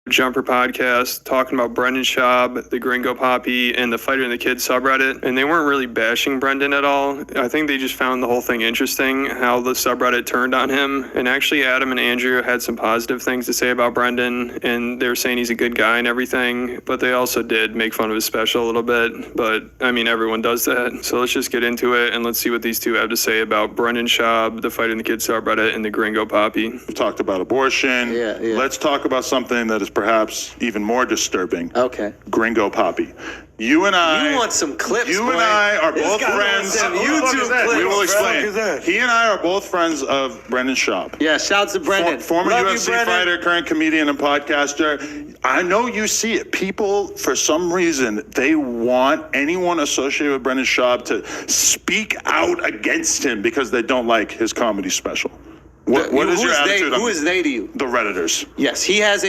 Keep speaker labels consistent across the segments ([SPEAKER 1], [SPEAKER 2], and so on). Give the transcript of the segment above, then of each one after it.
[SPEAKER 1] Jumper podcast talking about Brendan Shaub, the Gringo Poppy, and the Fighter and the Kid subreddit, and they weren't really bashing Brendan at all. I think they just found the whole thing interesting, how the subreddit turned on him. And actually Adam and Andrew had some positive things to say about Brendan, and they were saying he's a good guy and everything, but they also did make fun of his special a little bit. But I mean, everyone does that. So let's just get into it and let's see what these two have to say about Brendan Shaub, the Fighter and the Kid subreddit, and the Gringo Poppy.
[SPEAKER 2] We talked about abortion.
[SPEAKER 3] Yeah.
[SPEAKER 2] Let's talk about something that is perhaps even more disturbing.
[SPEAKER 3] Okay.
[SPEAKER 2] Gringo Poppy. You and I.
[SPEAKER 3] You want some clips,
[SPEAKER 2] You
[SPEAKER 3] boy.
[SPEAKER 2] and I are both friends.
[SPEAKER 3] YouTube clips.
[SPEAKER 2] We will explain.
[SPEAKER 4] That?
[SPEAKER 2] He and I are both friends of Brendan Shaub.
[SPEAKER 3] Yeah, shouts to Brendan.
[SPEAKER 2] Former
[SPEAKER 3] Love
[SPEAKER 2] UFC
[SPEAKER 3] you, Brendan.
[SPEAKER 2] fighter, current comedian and podcaster. I know you see it. People, for some reason, they want anyone associated with Brendan Shaub to speak out against him because they don't like his comedy special. What is your attitude?
[SPEAKER 3] Who is they to you?
[SPEAKER 2] The Redditors.
[SPEAKER 3] Yes, he has a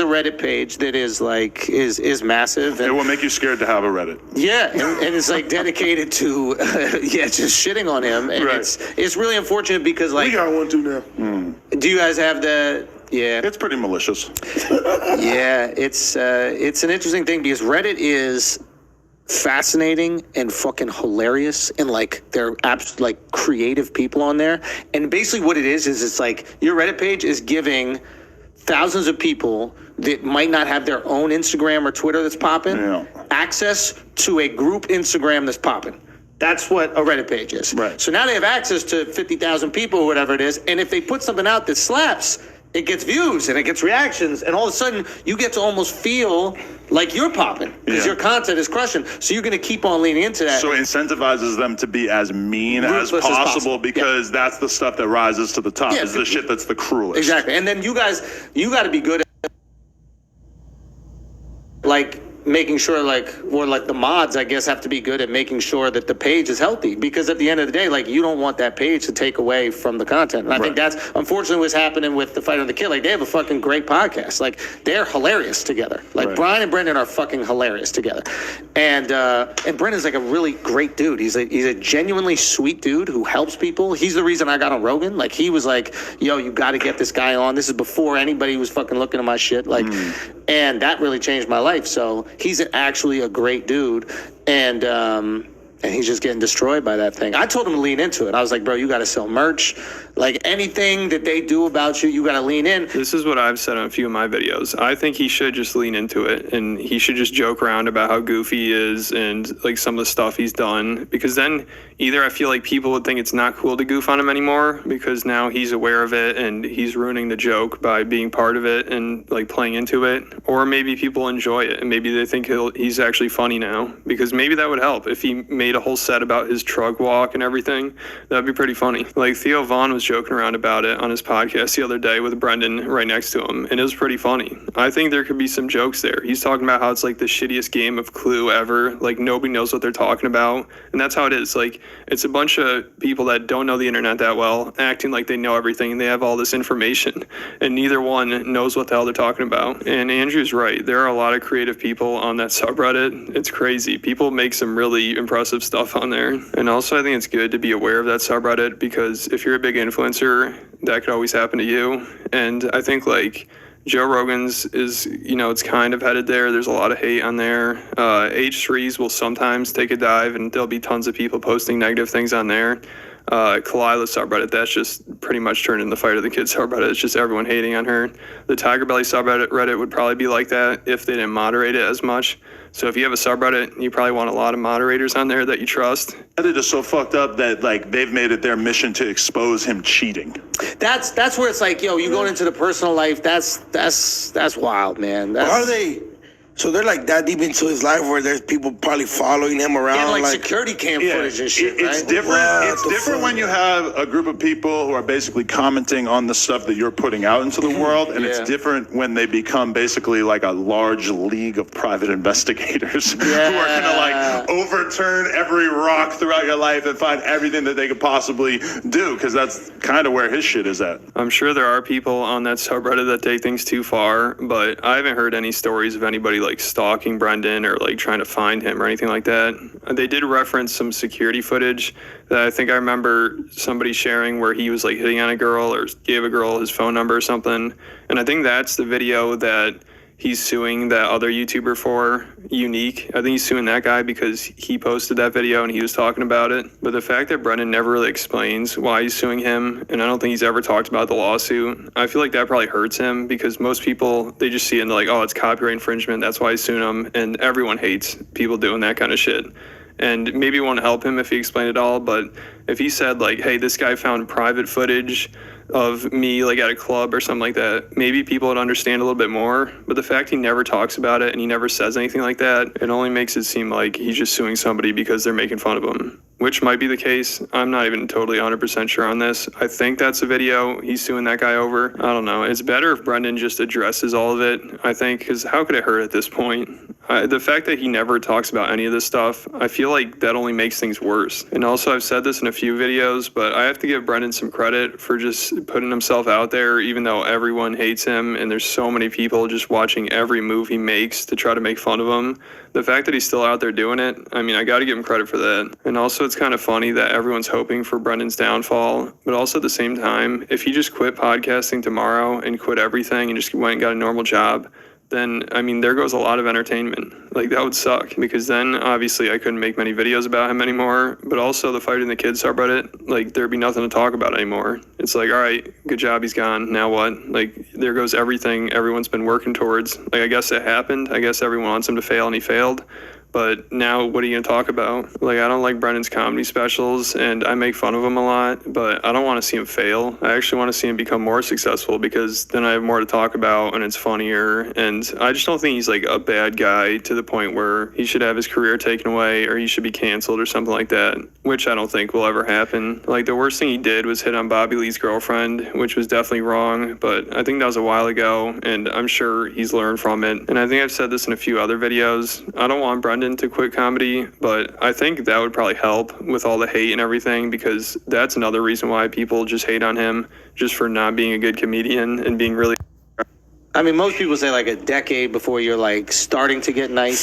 [SPEAKER 3] Reddit page that is like is massive. And
[SPEAKER 2] It will make you scared to have a Reddit.
[SPEAKER 3] yeah, and it's like dedicated to just shitting on him. And
[SPEAKER 2] Right.
[SPEAKER 3] it's really unfortunate because like
[SPEAKER 4] We got one too now.
[SPEAKER 3] do you guys have the
[SPEAKER 2] It's pretty malicious.
[SPEAKER 3] yeah, it's an interesting thing because Reddit is fascinating and fucking hilarious, and like they're like creative people on there. And basically what it is it's like your Reddit page is giving thousands of people that might not have their own Instagram or Twitter that's popping access to a group Instagram that's popping. That's what a Reddit page is.
[SPEAKER 2] Right.
[SPEAKER 3] So now they have access to 50,000 people or whatever it is, and if they put something out that slaps, it gets views and it gets reactions, and all of a sudden you get to almost feel like you're popping because your content is crushing. So you're going to keep on leaning into that.
[SPEAKER 2] So it incentivizes them to be as mean as possible because that's the stuff that rises to the top. Is the shit that's the cruelest.
[SPEAKER 3] Exactly. And then you got to be good at like making sure like the mods, I guess, have to be good at making sure that the page is healthy, because at the end of the day, like you don't want that page to take away from the content. And I think that's unfortunately what's happening with the Fighter and the Kid. Like they have a fucking great podcast. Like they're hilarious together. Like Brian and Brendan are fucking hilarious together. And Brendan's like a really great dude. He's a genuinely sweet dude who helps people. He's the reason I got on Rogan. Like he was like, yo, you got to get this guy on. This is before anybody was fucking looking at my shit. Like, and that really changed my life. So he's actually a great dude, and he's just getting destroyed by that thing. I told him to lean into it. I was like, bro, you got to sell merch. Like anything that they do about you, you got to lean in.
[SPEAKER 1] This is what I've said on a few of my videos. I think he should just lean into it, and he should just joke around about how goofy he is and like some of the stuff he's done, because then either I feel like people would think it's not cool to goof on him anymore because now he's aware of it and he's ruining the joke by being part of it and like playing into it, or maybe people enjoy it and maybe they think he's actually funny now, because maybe that would help if he made a whole set about his truck walk and everything. That'd be pretty funny. Like Theo Vaughn was joking around about it on his podcast the other day with Brendan right next to him, and it was pretty funny. I think there could be some jokes there. He's talking about how it's like the shittiest game of Clue ever. Like nobody knows what they're talking about, and that's how it is. Like it's a bunch of people that don't know the internet that well acting like they know everything and they have all this information, and neither one knows what the hell they're talking about. And Andrew's right. There are a lot of creative people on that subreddit. It's crazy. People make some really impressive stuff on there. And also I think it's good to be aware of that subreddit, because if you're a big influencer, that could always happen to you. And I think like Joe Rogan's is, it's kind of headed there. There's a lot of hate on there. H3s will sometimes take a dive and there'll be tons of people posting negative things on there. Kalila subreddit, that's just pretty much turned into the Fight of the Kids subreddit. It's just everyone hating on her. The Tiger Belly subreddit would probably be like that if they didn't moderate it as much. So if you have a subreddit, you probably want a lot of moderators on there that you trust.
[SPEAKER 2] Reddit is so fucked up that like they've made it their mission to expose him cheating.
[SPEAKER 3] That's where it's like, yo, you going into the personal life. That's wild, man.
[SPEAKER 4] Are they? So they're like that deep into his life where there's people probably following him around,
[SPEAKER 3] yeah, like security cam footage and shit,
[SPEAKER 2] it's
[SPEAKER 3] right?
[SPEAKER 2] different. It's different when you have a group of people who are basically commenting on the stuff that you're putting out into the world, and it's different when they become basically like a large league of private investigators who are gonna like overturn every rock throughout your life and find everything that they could possibly do, because that's kind of where his shit is at.
[SPEAKER 1] I'm sure there are people on that subreddit that take things too far, but I haven't heard any stories of anybody like stalking Brendan or like trying to find him or anything like that. They did reference some security footage that I think I remember somebody sharing where he was like hitting on a girl or gave a girl his phone number or something. And I think that's the video that he's suing that other YouTuber for, Unique. I think he's suing that guy because he posted that video and he was talking about it. But the fact that Brendan never really explains why he's suing him, and I don't think he's ever talked about the lawsuit, I feel like that probably hurts him because most people, they just see it and they're like, oh, it's copyright infringement, that's why he's suing him. And everyone hates people doing that kind of shit. And maybe it won't help him if he explained it all, but if he said like, hey, this guy found private footage of me like at a club or something like that, maybe people would understand a little bit more. But the fact he never talks about it and he never says anything like that, it only makes it seem like he's just suing somebody because they're making fun of him, which might be the case. I'm not even totally 100% sure on this. I think that's a video he's suing that guy over. I don't know. It's better if Brendan just addresses all of it, I think, because how could it hurt at this point? The fact that he never talks about any of this stuff, I feel like that only makes things worse. And also, I've said this in a few videos, but I have to give Brendan some credit for just putting himself out there, even though everyone hates him and there's so many people just watching every move he makes to try to make fun of him. The fact that he's still out there doing it, I mean, I got to give him credit for that. And also, it's kind of funny that everyone's hoping for Brendan's downfall, but also at the same time, if he just quit podcasting tomorrow and quit everything and just went and got a normal job, then, I mean, there goes a lot of entertainment. Like, that would suck, because then, obviously, I couldn't make many videos about him anymore, but also the Fighting the Kids subreddit, like, there'd be nothing to talk about anymore. It's like, all right, good job, he's gone, now what? Like, there goes everything everyone's been working towards. Like, I guess it happened. I guess everyone wants him to fail, and he failed. But now, what are you going to talk about? Like, I don't like Brendan's comedy specials, and I make fun of him a lot, but I don't want to see him fail. I actually want to see him become more successful, because then I have more to talk about, and it's funnier. And I just don't think he's, like, a bad guy to the point where he should have his career taken away, or he should be canceled, or something like that, which I don't think will ever happen. Like, the worst thing he did was hit on Bobby Lee's girlfriend, which was definitely wrong, but I think that was a while ago, and I'm sure he's learned from it. And I think I've said this in a few other videos. I don't want Brendan to quit comedy, but I think that would probably help with all the hate and everything, because that's another reason why people just hate on him, just for not being a good comedian and being really...
[SPEAKER 3] I mean, most people say like a decade before you're like starting to get nice.